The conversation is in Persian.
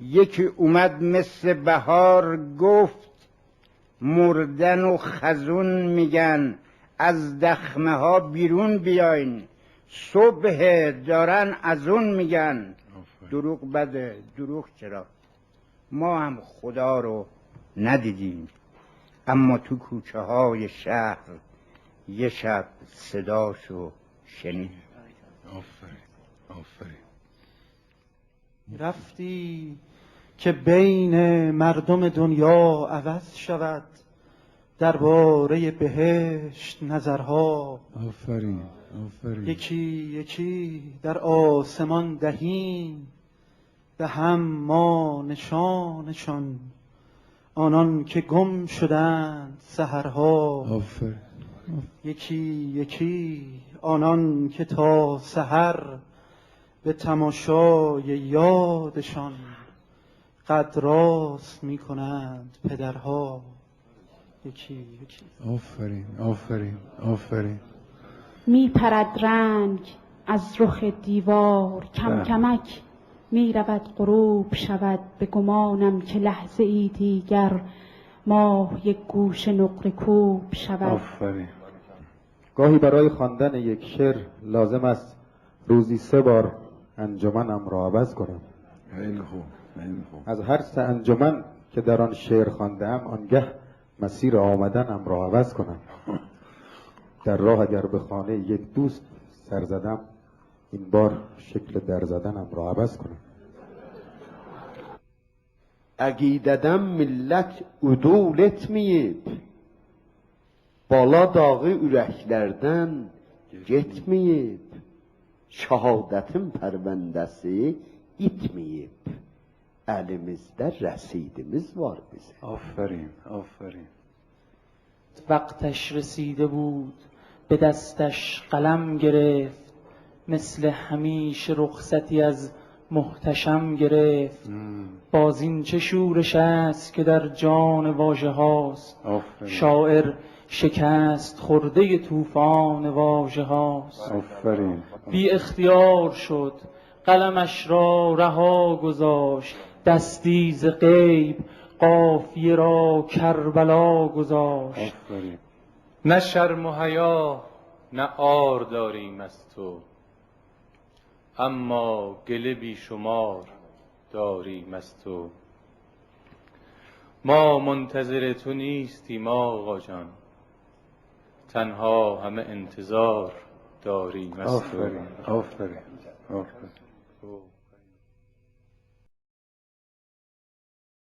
یکی اومد مثل بهار گفت مردن و خزون میگن، از دخمه ها بیرون بیاین، صبح دارن از اون میگن. دروغ بده، دروغ چرا؟ ما هم خدا رو ندیدیم، اما تو کوچه های شهر یه شب صداشو شنیدیم. آفرین آفرین. رفتی که بین مردم دنیا عوض شود، درباره بهشت نظرها. آفرین آفرین. یکی یکی در آسمان دهیم، به هم ما نشانشان، آنان که گم شدند سحرها. آفرین. یکی یکی آنان که تا سحر به تماشای یادشان قد راست می کنند پدرها. یکی یکی. آفرین آفرین آفرین. می پرد رنگ از رخ دیوار، کم کمک می رود غروب شود، به گمانم که لحظه ای دیگر ماه یک گوش نقره کوب شود. آفرین. گاهی برای خواندن یک شعر لازم است روزی 3 بار انجمنم را عوض کنم. خیلی خوب خیلی خوب. از هر 3 انجمن که در آن شعر خواندم، آنگه مسیر آمدنم را عوض کنم. در راه اگر به خانه یک دوست سر زدم، این بار شکل در زدنم را عوض کنم. Əqidədən millət udul etməyib, bala dağı ürəklərdən getməyib, şəhadətin pərvəndəsi itməyib, əlimizdə rəsidimiz var bizim. آفرین آفرین. وقتش رسیده بود به دستش قلم گرفت، مثل همیشه رخصتی از محتشم گرفت. باز این چه شورش است که در جان واژه هاست، شاعر شکست خورده طوفان واژه هاست. آفرین. بی اختیار شد قلمش را رها گذاشت، دستی ز غیب قافیه را کربلا گذاشت. آفرین. نه شرم و حیا نه عار داریم از تو، اما گله بیشمار داریم از تو. ما منتظر تو نیستیم آقا جان، تنها همه انتظار داریم از تو. آفرین آفرین آفرین.